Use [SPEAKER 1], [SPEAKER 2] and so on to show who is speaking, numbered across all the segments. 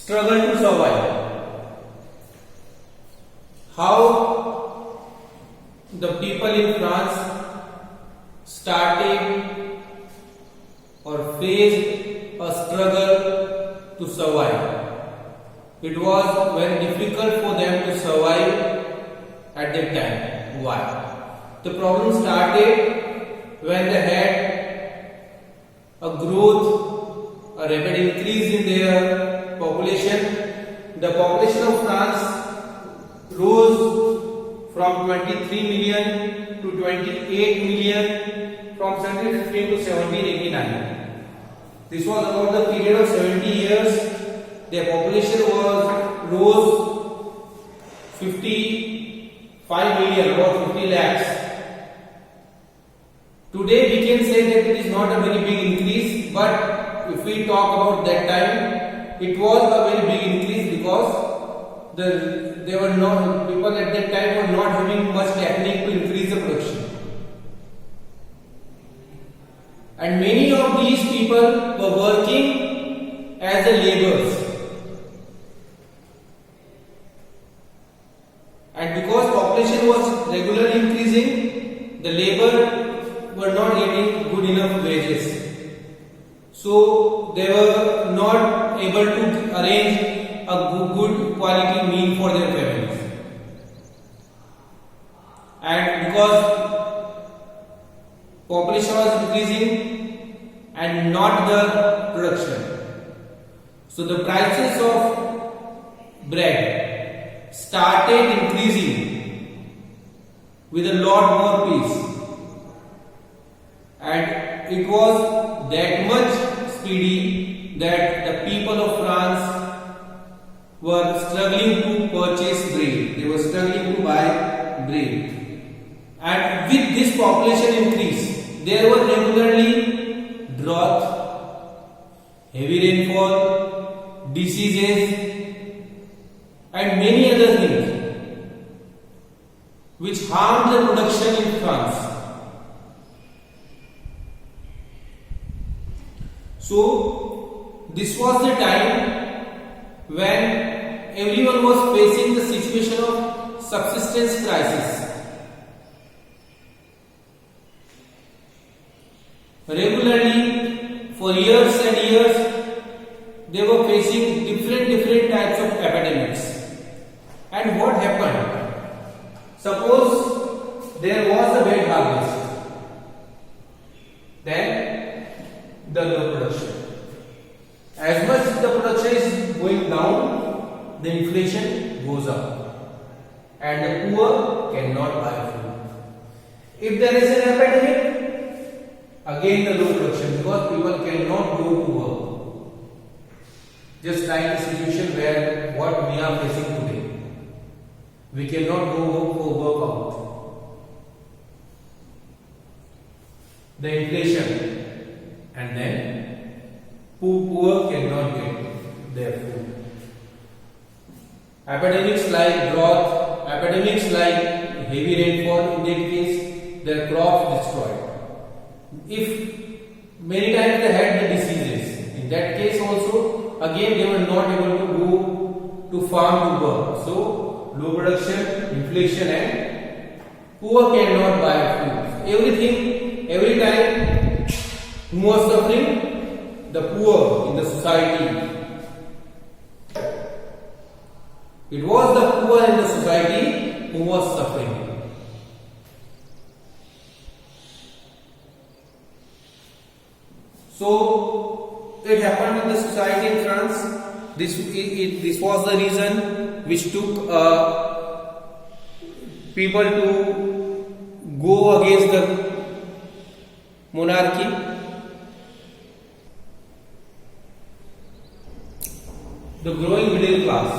[SPEAKER 1] struggle to survive. How the people in France started or faced a struggle to survive. It was very difficult for them to survive at that time. Why? The problem started when they had a growth, a rapid increase in their population. The population of France rose from 23 million to 28 million from 1715 to 1789. This was about the period of 70 years. Their population rose 55 million, about 50 lakhs. Today we can say that it is not a very big increase, but if we talk about that time, it was a very big increase because there were not people at that time were not having much technique to increase the production, and many of these people were working as a laborers, and because population was regularly increasing, the labor were not getting good enough wages, so they were not able to arrange a good quality meal for their families. And because population was increasing and not the production, so the prices of bread started increasing with a lot more pace, and it was that much speedy that the people of France were struggling to purchase bread. They were struggling to buy bread. And with this population increase, there were regularly drought, heavy rainfall, diseases, and many other things which harmed the production in France. So, this was the time when everyone was facing the situation of subsistence crisis. Regularly, for years and years, they were facing different types of epidemics. And what happened? Suppose there was a bad harvest, then the low production. As much as the production is going down, the inflation goes up, and the poor cannot buy food. If there is an epidemic, again the low production, because people cannot go to work. Just like the situation where what we are facing today, we cannot go for work out. The inflation, and then poor cannot get their food. Epidemics like drought, epidemics like heavy rainfall, in that case, their crops destroyed. If many times they had the diseases, in that case also, again they were not able to go to farm to work. So, low production, inflation, and poor cannot buy food. Every time, who was suffering? The poor in the society. It was the poor in the society who was suffering. So it happened in the society in France. This was the reason which took people to go against the monarchy. The growing middle class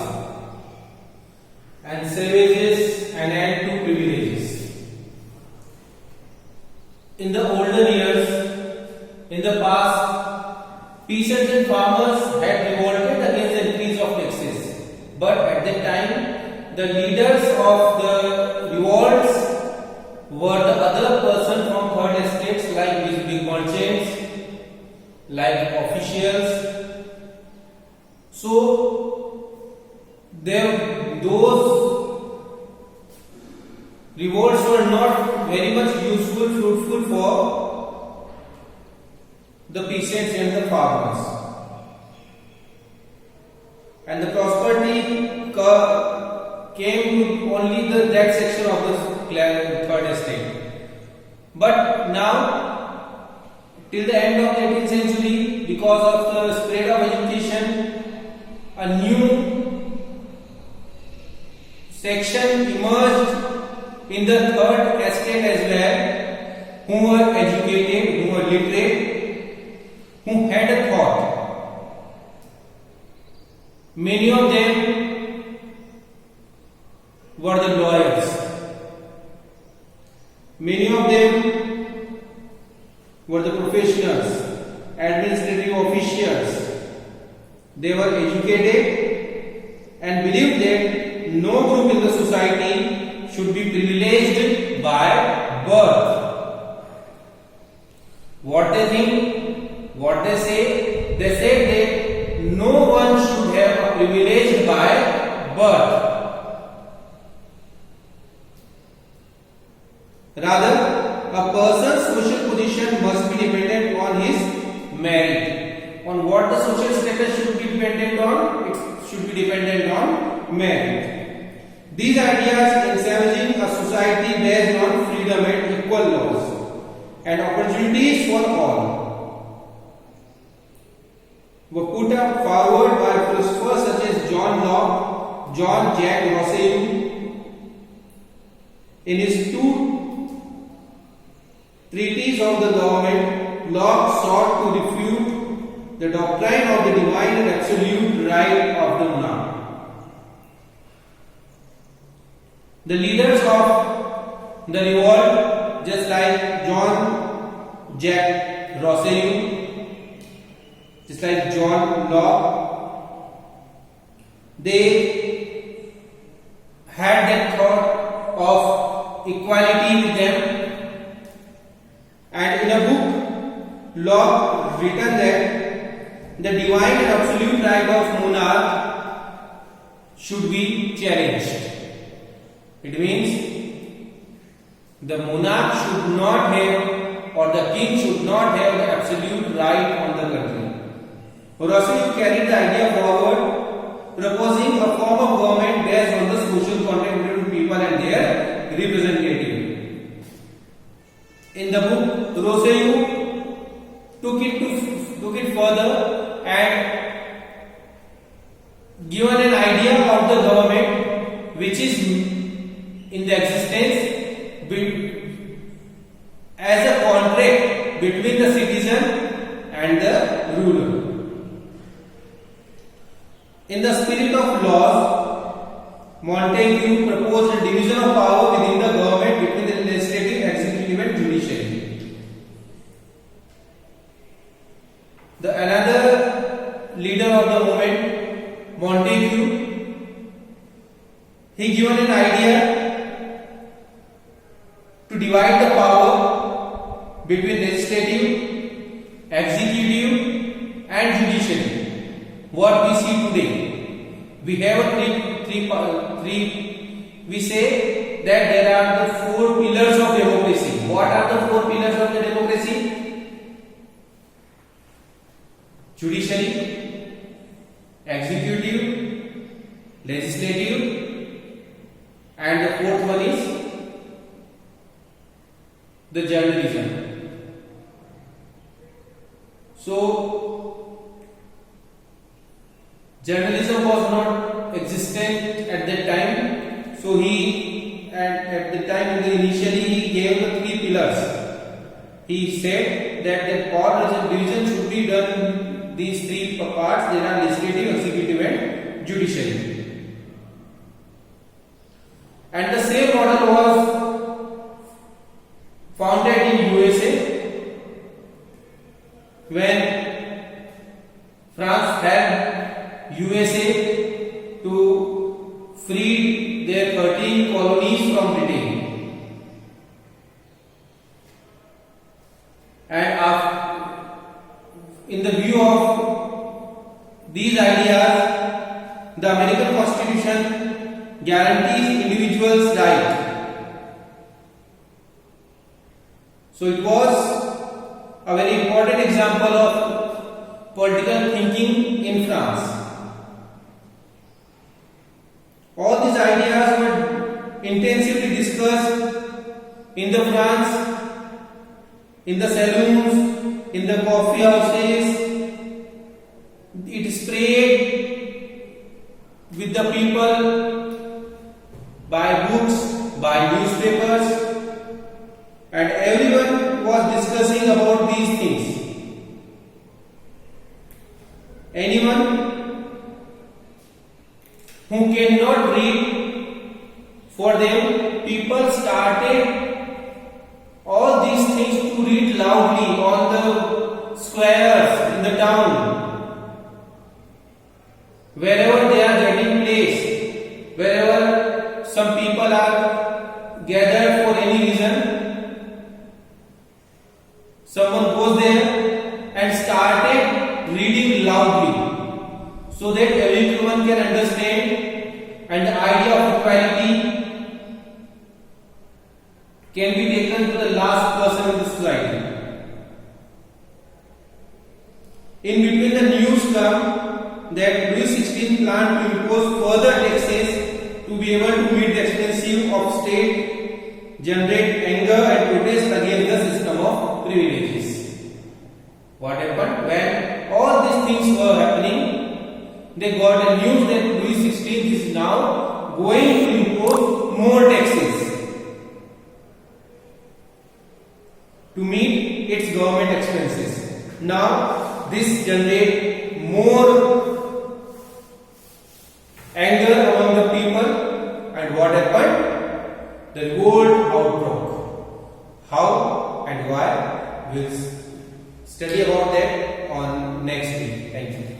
[SPEAKER 1] and savages and end to privileges. In the older years, in the past, peasants and farmers had revolted against the increase of taxes. But at that time, the leaders of the revolts were the other person from third estates, like these big merchants, like officials. So those revolts were not very much useful, fruitful for the peasants and the farmers, and the prosperity came to only that section of the third estate. But now, till the end of the 18th century, because of the spread of education, a new section emerged in the third estate as well, who were educated, who were literate, who had a thought. Many of them were the lawyers. Many of them were the professionals, administrative officials. They were educated and believed that no group in the society should be privileged by birth. What they think, what they say that no one should have a privilege by birth. Rather, a person's social position must be dependent on his merit. On what the social status should be dependent on? It should be dependent on merit. These ideas envisaging a society based on freedom and equal laws and opportunities for all were put up forward by philosophers such as John Locke, John Jack Rousseau. In his two treatises of the government, Locke sought to refute the doctrine of the divine and absolute right of the monarch. The leaders of the revolt, just like John Jack Rousseau, just like John Locke, they had that thought of equality with them. And in a book, Locke written that the divine and absolute right of monarch should be challenged. It means the monarch should not have, or the king should not have, the absolute right on the country. Rousseau carried the idea forward, proposing a form of government based on the social contact between people and their representative. In the book, Rousseau took it further and given an idea of the government which is in the existence as a contract between the citizen and the ruler. In the spirit of laws, Montesquieu proposed a division of power within the government between the legislative, executive and judiciary. Another leader of the movement, Montesquieu, he given an idea to divide the power between legislative, executive and judiciary. What we see today, we have we say that there are the four pillars of democracy. What are the four pillars of the democracy? Judiciary, executive, legislative, and the fourth one is the journalism. So, journalism was not existent at that time. So at the time initially he gave the three pillars. He said that the power division should be done in these three parts. There are legislative, executive and judiciary. And the same model was founded in USA when France helped USA to free their 13 colonies from Britain. And in the view of these ideas, the American Constitution constitution guarantees individuals' right. So it was a very important example of political thinking in France. All these ideas were intensively discussed in the France, in the saloons, in the coffee houses. It spread with the people by books, by newspapers, and everyone was discussing about these things. Anyone who cannot read, for them, people started all these things to read loudly on the squares in the town. Wherever they are getting placed, wherever some people are gathered for any reason, someone goes there and started reading loudly so that everyone can understand and the idea of equality can be taken to the last person in the society. In between, the news come that Louis XVI planned to impose further taxes to be able to meet the expenses of state, generate anger and protest against the system of privileges. What happened? When all these things were happening, they got a news that Louis XVI is now going to impose more taxes to meet its government expenses. Now this generates more anger among the people, and what happened? The revolt outbroke. How and why? We'll study about that on next week. Thank you.